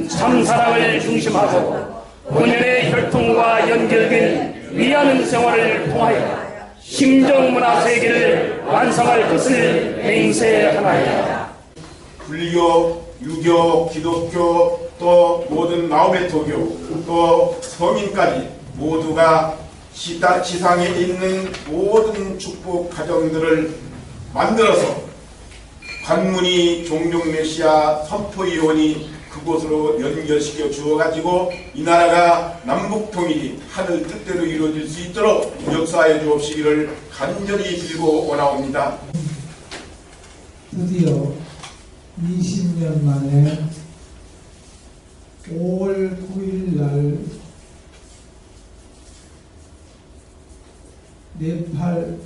참사랑을 중심하고 본연의 혈통과 연결된 위하는 생활을 통하여 심정문화 세계를 완성할 것을 맹세하나이다. 불교, 유교, 기독교, 또 모든 마호메토교, 또 서민까지 모두가 지상에 있는 모든 축복 가정들을 만들어서 관문이 종종 메시아 선포위원이 그곳으로 연결시켜 주어가지고 이 나라가 남북통일이 하늘 뜻대로 이루어질 수 있도록 역사해 주옵시기를 간절히 빌고 원하옵니다. 드디어 20년 만에 5월 9일 날 네팔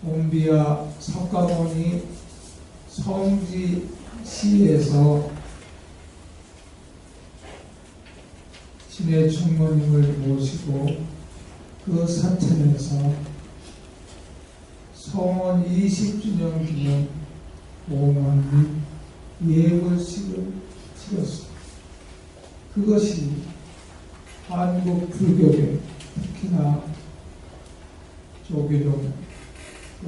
옴비아 석가모니 성지시에서 신의 충모님을 모시고 그 사천에서 성원 20주년 기념 봉헌 및 예불식을 치렀습니다. 그것이 한국 불교계, 특히나 조계종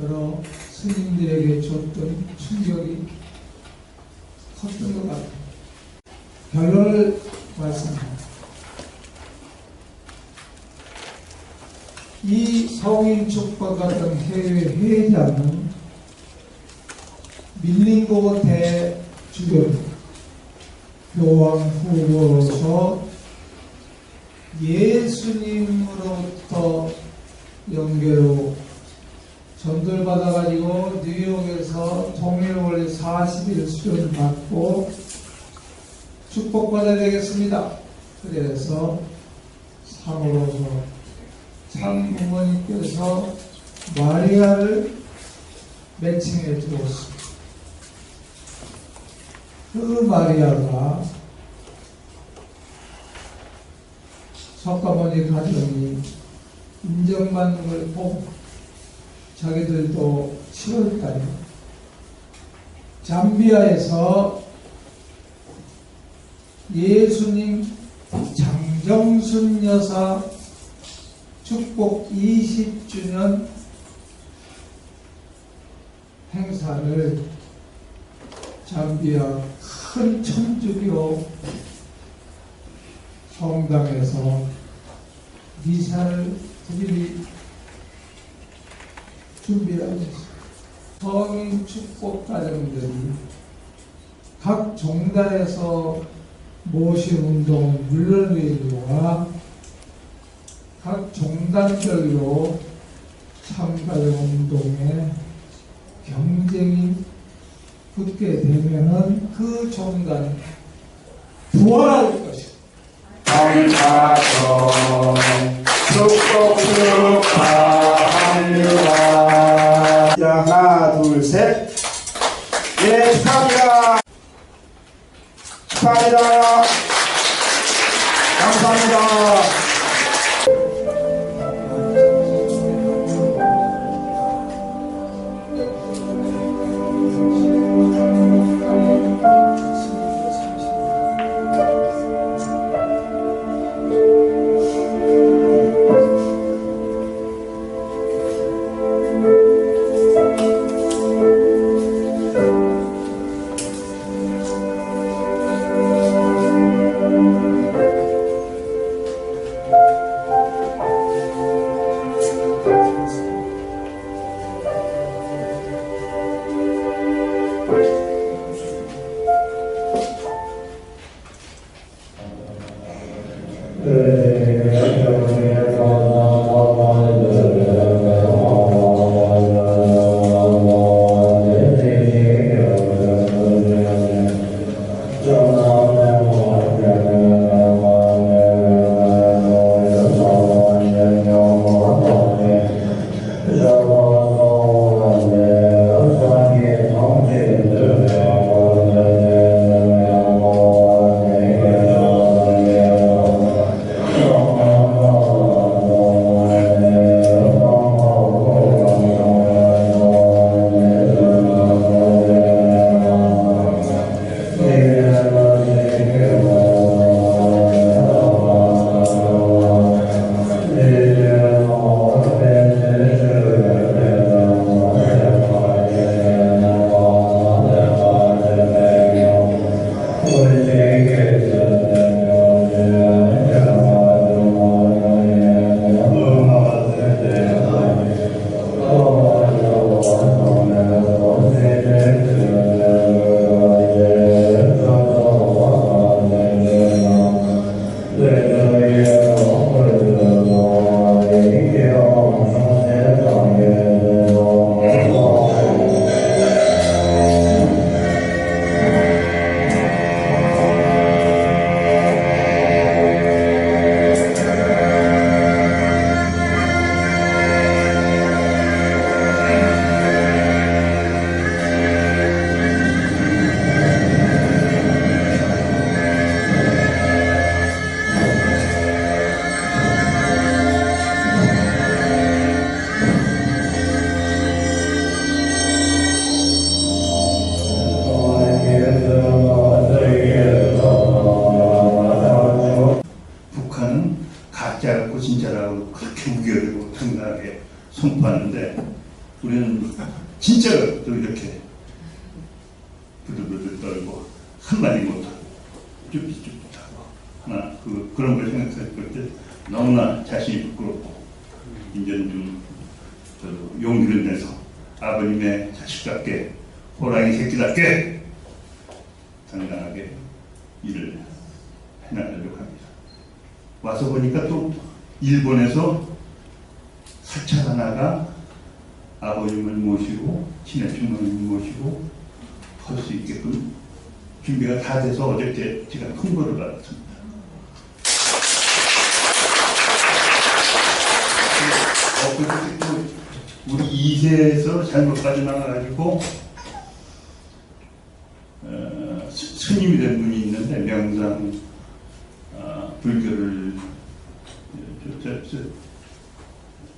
여러 스님들에게 줬던 충격이 컸던 것 같아요. 결론을 말씀합니다. 이 성인축과 같은 해외 회장은 밀링고 대주교입니다. 교황 후보로서 예수님으로부터 연계로 전달받아가지고 뉴욕에서 통일원리 40일 수련 받고 축복받아야 되겠습니다. 그래서 상으로서 참 부모님께서 마리아를 매칭해 주었습니다. 그 마리아가 석가모니 가정이 인정받는 걸 보고 자기들도 7월달에 잠비아에서 예수님 장정순 여사 축복 20주년 행사를 잠비아 큰 천주교 성당에서 미사를 드릴 준비를 하고 있습니다. 성인 축복 가정들이 각 종단에서 모신 운동 물론이와 각 종단별로 참가형 운동에 경쟁이 붙게 되면은 그 종단 부활할 것입니다. 감사성 축복 축하합니다. 하나 둘 셋. 예, 축하합니다. 축하합니다. 감사합니다. 선포하는데 우리는 진짜로 또 이렇게 부들부들 떨고 한마디 못하고 쭈삣쭈삣하고 하나 그런 걸 생각했을 때 너무나 자신이 부끄럽고 이제는 좀 저도 용기를 내서 아버님의 자식답게 호랑이 새끼답게 당당하게 일을 해나가려고 합니다. 와서 보니까 또 일본에서 사찰 하나가 아버님을 모시고 친해 주님을 모시고 할 수 있게끔 준비가 다 돼서 어저께 제가 통보를 받았습니다. 우리 2세에서 잘못 빠져나가가지고 스님이 된 분이 있는데 명상 불교를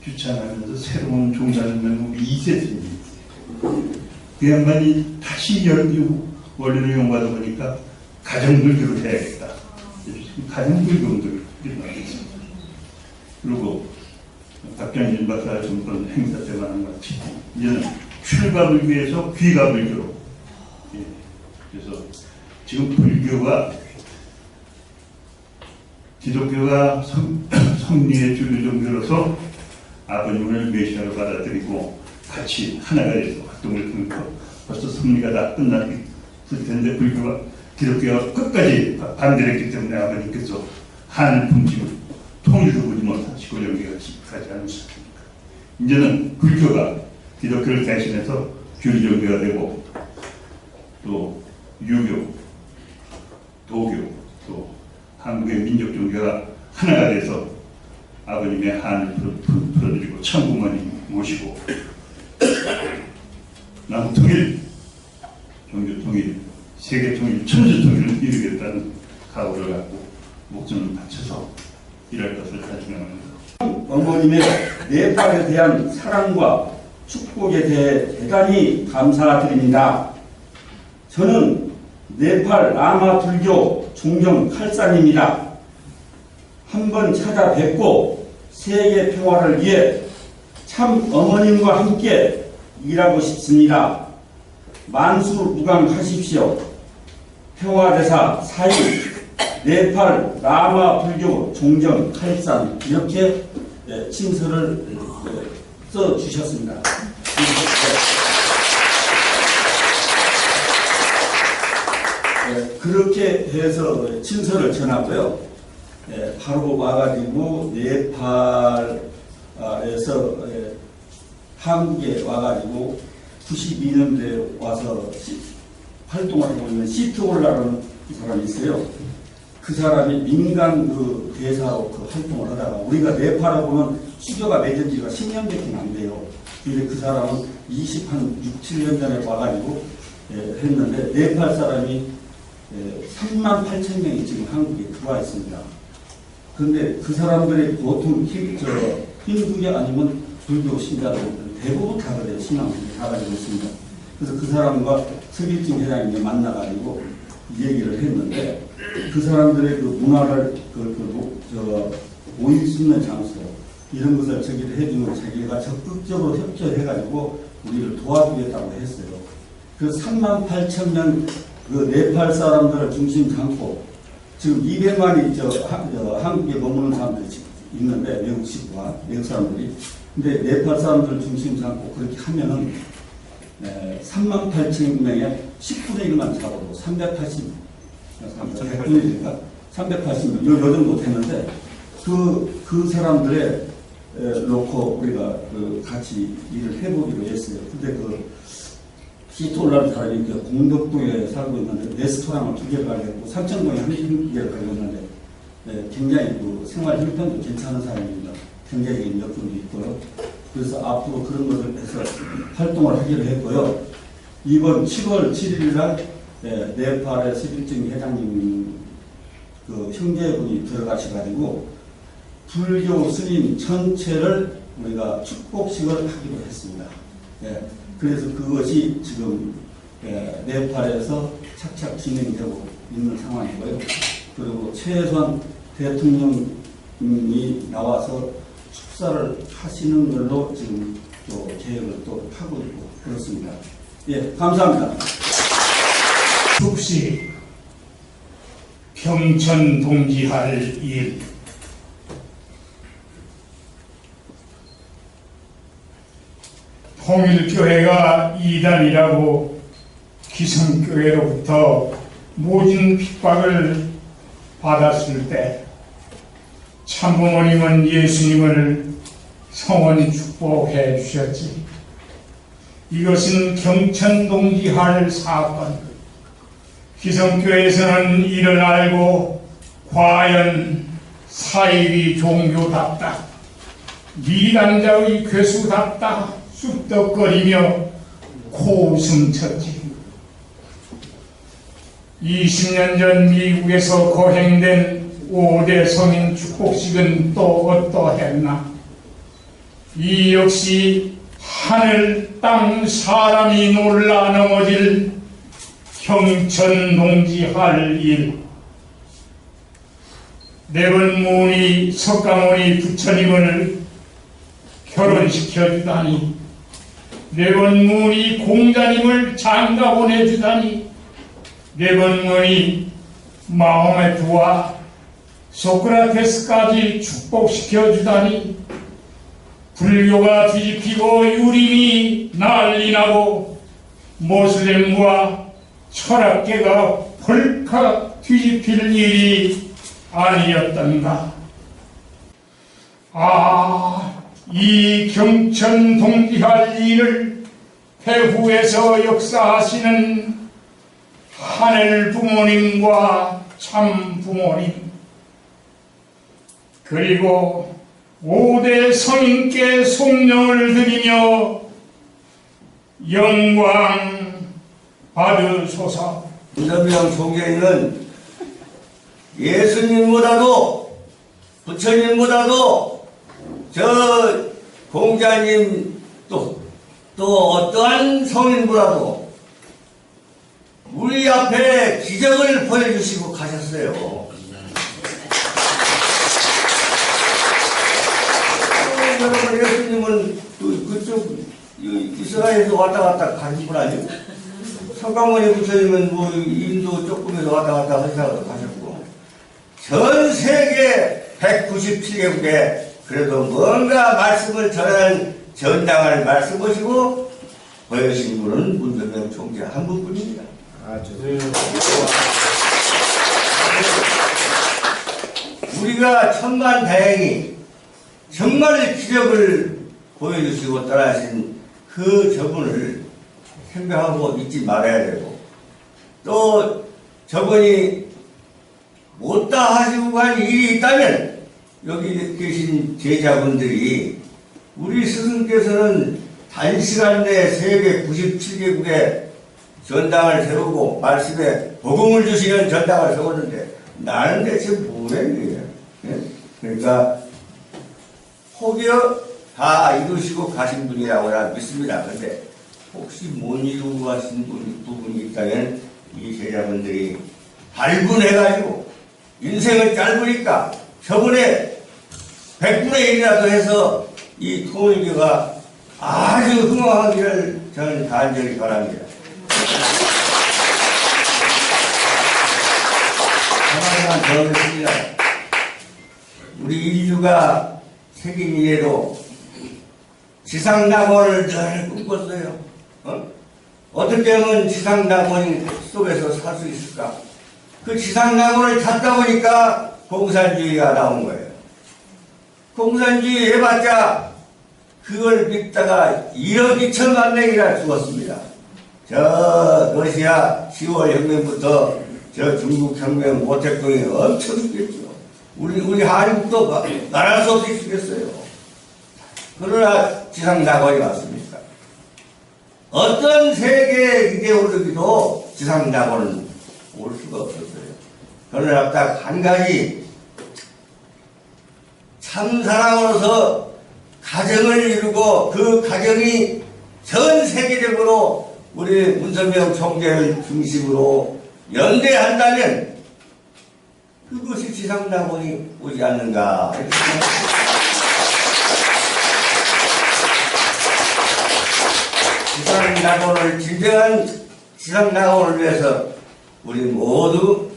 규찬하면서 새로운 종사를 맺는 우리 2세 스님. 그 양반이 다시 원리를 용받아 보니까 가정불교를 해야겠다. 가정불교를 일어나겠습니다. 그리고 박정진 박사 정권 행사 때 말한 것 같이 이제는 출가불교에서 귀가불교로. 예. 그래서 지금 불교가 기독교가 성리의 주류 종교로서 아버님을 메시아로 받아들이고 같이 하나가 돼서 활동을 통해서 벌써 성리가 다 끝났을 텐데 불교가 기독교가 끝까지 반대를 했기 때문에 아버님께서 한을 품치고 통일도 보지 못하시고 여기까지 가지 않으셨습니까? 이제는 불교가 기독교를 대신해서 주류 종교가 되고 또 유교, 도교, 또 한국의 민족 종교가 하나가 돼서 아버님의 한을 풀어드리고 천부모님 모시고 남북 통일, 종교 통일, 세계 통일, 천주 통일을 이루겠다는 각오를 갖고 목숨을 바쳐서 일할 것을 다짐합니다. 어머님의 네팔에 대한 사랑과 축복에 대해 대단히 감사드립니다. 저는 네팔 라마 불교 종정 칼산입니다. 한번 찾아뵙고 세계 평화를 위해 참 어머님과 함께 일하고 싶습니다. 만수무강하십시오. 평화대사 사인 네팔 라마 불교 종정 칼산 이렇게 친서를 써주셨습니다. 그렇게 해서 친서를 전하고요. 바로 와가지고 네팔에서 한국에 와가지고 92년도에 와서 활동을 하고 있는 시트올라라는 사람이 있어요. 그 사람이 민간 그 대사로 그 활동을 하다가 우리가 네팔하고는 수교가 맺은 지가 10년밖에 안 돼요. 근데 그 사람은 6, 7년 전에 와가지고 했는데 네팔 사람이 3만 8천 명이 지금 한국에 들어와 있습니다. 그런데 그 사람들이 보통 힌두교 아니면 불교 신자들 대부분 다 그래요. 신앙을 다 가지고 있습니다. 그래서 그 사람과 서길증 회장님이 만나가지고 얘기를 했는데 그 사람들의 그 문화를 모일 수 있는 장소 이런 것을 저기를 해주면 자기가 적극적으로 협조해가지고 우리를 도와주겠다고 했어요. 그 3만 8천 명 그 네팔 사람들을 중심 삼고 지금 200만이 한국에 머무는 사람들이 있는데 외국 식구와 외국 사람들이 근데 네팔 사람들을 중심 삼고 그렇게 하면은 3만 8천 명에 10분의 1만 잡아도 380명, 요 정도 되는데 그 사람들의 놓고 우리가 같이 일을 해보기로 했어요. 근데 시트올라는 사람이 공덕동에 살고 있는데 레스토랑을 2개를 가지고 삼청동에 1개를 가지고 있는데 굉장히 생활 형편도 괜찮은 사람입니다. 경제적인 여건도 있고요. 그래서 앞으로 그런 것을 해서 활동을 하기로 했고요. 이번 7월 7일 날 네팔의 서길증 회장님 그 형제분이 들어가셔가지고 불교 스님 전체를 우리가 축복식을 하기로 했습니다. 그래서 그것이 지금 네팔에서 착착 진행되고 있는 상황이고요. 그리고 최소한 대통령이 나와서 축사를 하시는 걸로 지금 또 계획을 또 하고 있고 그렇습니다. 예, 감사합니다. 축식 평천 동지할 일. 통일교회가 이단이라고 기성교회로부터 모진 핍박을 받았을 때 참부모님은 예수님을 성원 축복해 주셨지. 이것은 경천동지할 사건. 기성교회에서는 이를 알고 과연 사이비 종교답다, 미단자의 괴수답다 쑥덕거리며 코웃음 쳤지. 20년 전 미국에서 거행된 5대 성인 축복식은 또 어떠했나? 이 역시 하늘 땅 사람이 놀라 넘어질 경천동지할 일. 내번문이 석가모니 부처님을 결혼시켜주다니, 내번문이 공자님을 장가 보내주다니, 내번문이 마호메트와 소크라테스까지 축복시켜주다니, 불교가 뒤집히고 유림이 난리나고 모슬렘과 철학계가 펄칵 뒤집힐 일이 아니었던가. 이 경천동지할 일을 배후에서 역사하시는 하늘 부모님과 참 부모님, 그리고 5대 성인께 속령을 드리며 영광 받으소서. 문선명 총재는 예수님보다도 부처님보다도 저 공자님 또 어떠한 성인보다도 우리 앞에 기적을 보여주시고 가셨어요. 여러분, 예수님은 그쪽 이스라엘에서 왔다 갔다 가신 분 아니에요? 석가모니 부처님은 뭐 인도 조금에서 왔다 갔다 하시다가 가셨고, 전 세계 197개국에 그래도 뭔가 말씀을 전하는 전당을 말씀하시고 보여주신 분은 문선명 총재 한 분뿐입니다. 우리가 천만다행히 정말 기적을 보여주시고 떠나신 그 저분을 생각하고 잊지 말아야 되고, 또 저분이 못다 하시고 간 일이 있다면 여기 계신 제자분들이 우리 스승께서는 단시간 내에 세계 97개국에 전당을 세우고 말씀에 복음을 주시는 전당을 세웠는데 나는 대체 뭐란 얘기야. 그러니까 혹여 다 이루시고 가신 분이라고 난 믿습니다. 그런데 혹시 못 이루고 가신 부분이 있다면 이 제자분들이 발군해가지고 인생은 짧으니까 저번에 100분의 1이라도 해서 이 통일교가 아주 흥황하기를 저는 간절히 바랍니다. 하나만 더 하겠습니다. 우리 인류가 생긴 이래로 지상낙원을 늘 꿈꿨어요. 어떻게 하면 지상낙원 속에서 살 수 있을까? 그 지상낙원을 찾다 보니까 공산주의가 나온 거예요. 공산주의 해봤자 그걸 믿다가 1억 2천만 명이나 죽었습니다. 저 러시아 10월 혁명부터 저 중국 혁명 모택동이 엄청 죽겠죠. 우리 한국도 말할 수 없이 죽겠어요. 그러나 지상낙원이 왔습니까? 어떤 세계 이데올로기도 지상낙원은 올 수가 없었어요. 그러나 딱 한 가지 참사랑으로서 가정을 이루고 그 가정이 전 세계적으로 우리 문선명 총재를 중심으로 연대한다면 그것이 지상낙원이 오지 않는가. 지상낙원을 진정한 지상낙원을 위해서 우리 모두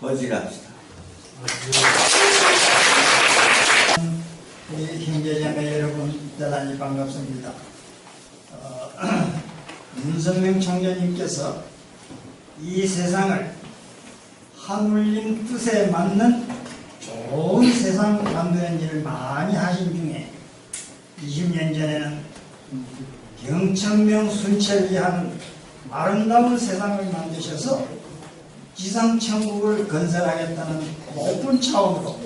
헌신합시다. 우리 형제자매 여러분 대단히 반갑습니다. 윤석명 총재님께서 이 세상을 하물림 뜻에 맞는 좋은 세상 만드는 일을 많이 하신 중에 20년 전에는 경천명 순찰 위한 아름다운 세상을 만드셔서 지상천국을 건설하겠다는 높은 차원으로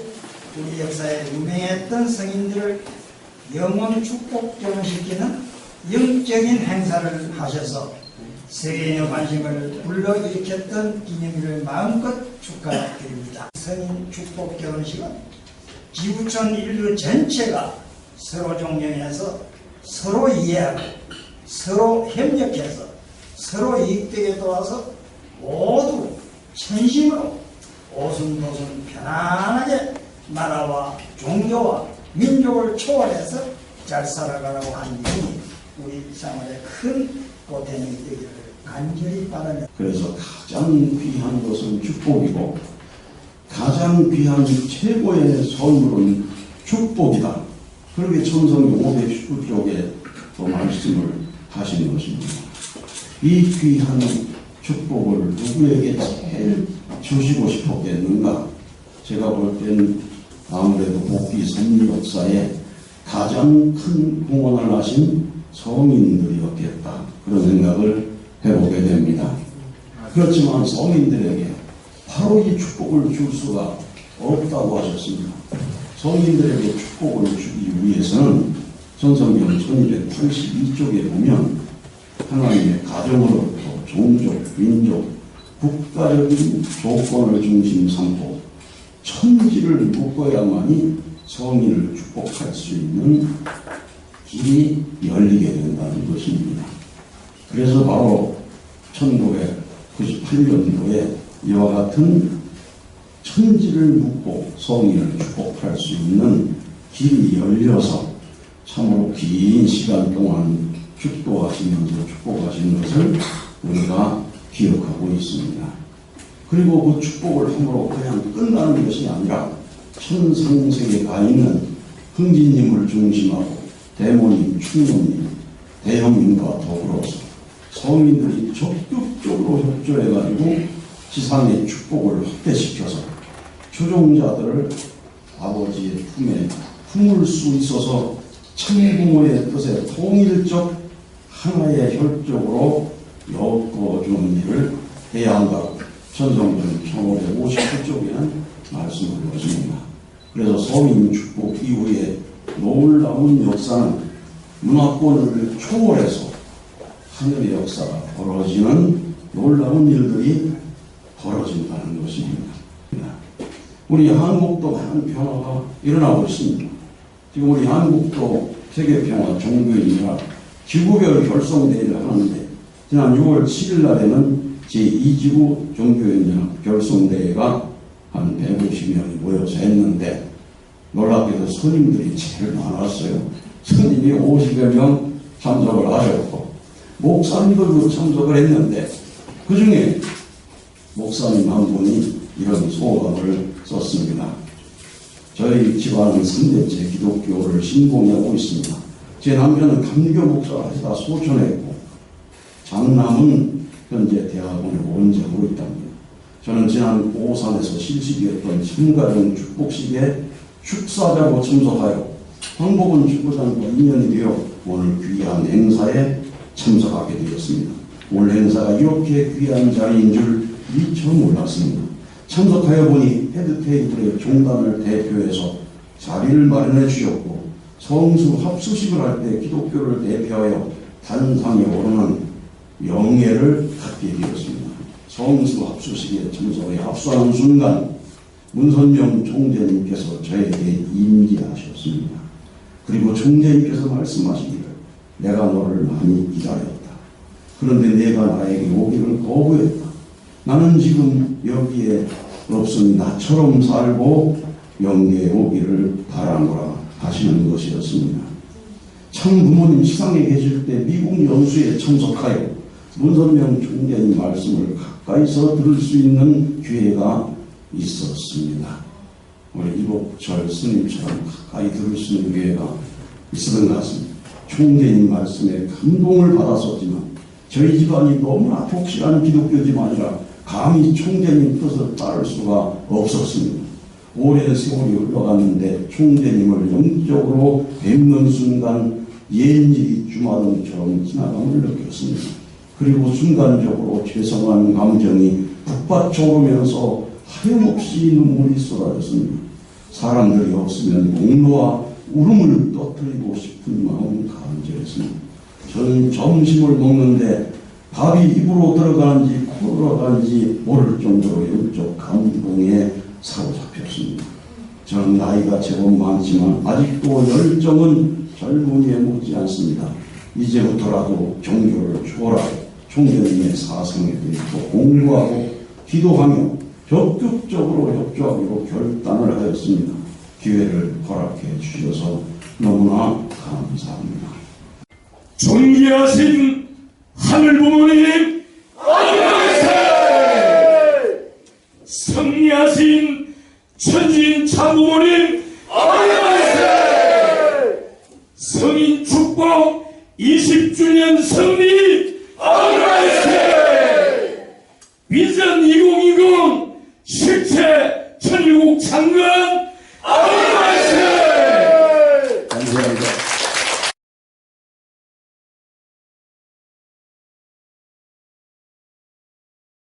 우리 역사에 유명했던 성인들을 영원 축복 결혼시키는 영적인 행사를 하셔서 세계인의 관심을 불러일으켰던 기념일을 마음껏 축하드립니다. 성인 축복 결혼식은 지구촌 인류 전체가 서로 존경해서 서로 이해하고 서로 협력해서 서로 이익되게 도와서 모두 천심으로 오순도순 편안하게 나라와 종교와 민족을 초월해서 잘 살아가라고 한 일이 우리 생활에 큰 보탬이 되기를 간절히 바라며, 그래서 가장 귀한 것은 축복이고 가장 귀한 최고의 선물은 축복이다. 그렇게 천성경 519쪽에 또 말씀을 하신 것입니다. 이 귀한 축복을 누구에게 제일 주시고 싶었겠는가? 제가 볼 때는 아무래도 복귀 섭리 역사에 가장 큰 공헌을 하신 성인들이었겠다. 그런 생각을 해보게 됩니다. 그렇지만 성인들에게 바로 이 축복을 줄 수가 없다고 하셨습니다. 성인들에게 축복을 주기 위해서는 전성경 1282쪽에 보면 하나님의 가정으로부터 종족, 민족, 국가적인 조건을 중심 삼고 천지를 묶어야만이 성인을 축복할 수 있는 길이 열리게 된다는 것입니다. 그래서 바로 1998년도에 이와 같은 천지를 묶고 성인을 축복할 수 있는 길이 열려서 참으로 긴 시간 동안 축도하시면서 축복하신 것을 우리가 기억하고 있습니다. 그리고 그 축복을 함부로 그냥 끝나는 것이 아니라 천상세계에 가 있는 흥진님을 중심하고 대모님, 충노님, 대형님과 더불어서 성인들이 적극적으로 협조해가지고 지상의 축복을 확대시켜서 추종자들을 아버지의 품에 품을 수 있어서 천부모의 뜻에 통일적 하나의 혈족으로 엮어주는 일을 해야 한다고 천성전 1559쪽에는 말씀을 하십니다. 그래서 서민 축복 이후에 놀라운 역사는 문화권을 초월해서 하늘의 역사가 벌어지는 놀라운 일들이 벌어진다는 것입니다. 우리 한국도 많은 변화가 일어나고 있습니다. 지금 우리 한국도 세계평화 종교인이라 지구별 결성대회를 하는데 지난 6월 7일 날에는 제2지구 종교인연합 결성대회가 한 150명이 모여서 했는데 놀랍게도 스님들이 제일 많았어요. 스님이 50여 명 참석을 하셨고 목사님들도 참석을 했는데 그 중에 목사님 한 분이 이런 소감을 썼습니다. 저희 집안은 3대째 기독교를 신봉하고 있습니다. 제 남편은 감교 목사를 하시다 소천했고 장남은 현재 대학원에 원장으로 있답니다. 저는 지난 오산에서 실시되었던 참가령 축복식에 축사자로 참석하여 황복은 축구장과 인연이 되어 오늘 귀한 행사에 참석하게 되었습니다. 오늘 행사가 이렇게 귀한 자리인 줄 미처 몰랐습니다. 참석하여 보니 헤드테이블의 종단을 대표해서 자리를 마련해 주셨고 성수 합수식을 할 때 기독교를 대표하여 단상에 오르는 영예를 갖게 되었습니다. 성수 합수식에 참석해 합수하는 순간 문선명 총재님께서 저에게 임기하셨습니다. 그리고 총재님께서 말씀하시기를 내가 너를 많이 기다렸다. 그런데 내가 나에게 오기를 거부했다. 나는 지금 여기에 없으니 나처럼 살고 영계에 오기를 바라노라 하시는 것이었습니다. 참 부모님 시상에 계실 때 미국 연수에 참석하여 문선명 총재님 말씀을 가까이서 들을 수 있는 기회가 있었습니다. 우리 이복철 스님처럼 가까이 들을 수 있는 기회가 있었던 것 같습니다. 총재님 말씀에 감동을 받았었지만 저희 집안이 너무나 독실한 기독교지만이라 감히 총재님 뜻을 따를 수가 없었습니다. 오랜 세월이 흘러갔는데 총재님을 영적으로 뵙는 순간 옛일이 주마등처럼 지나감을 느꼈습니다. 그리고 순간적으로 죄송한 감정이 북받쳐 오르면서 하염없이 눈물이 쏟아졌습니다. 사람들이 없으면 공로와 울음을 터뜨리고 싶은 마음이 간절했습니다. 저는 점심을 먹는데 밥이 입으로 들어가는지 코로 들어가는지 모를 정도로 영적 감동에 사로잡혔습니다. 저는 나이가 제법 많지만 아직도 열정은 젊은이에 묻지 않습니다. 이제부터라도 종교를 초월하고 총재님의 사상에 대해서 공부하고 기도하며 적극적으로 협조하기로 결단을 하였습니다. 기회를 허락해 주셔서 너무나 감사합니다. 존귀하신 하늘 부모님 안녕하세요. 성리하신 천지인 참부모님 안녕하세요. 성인 축복 20주년 성리 안녕하세요. 비전 2020 실체 천일국 창건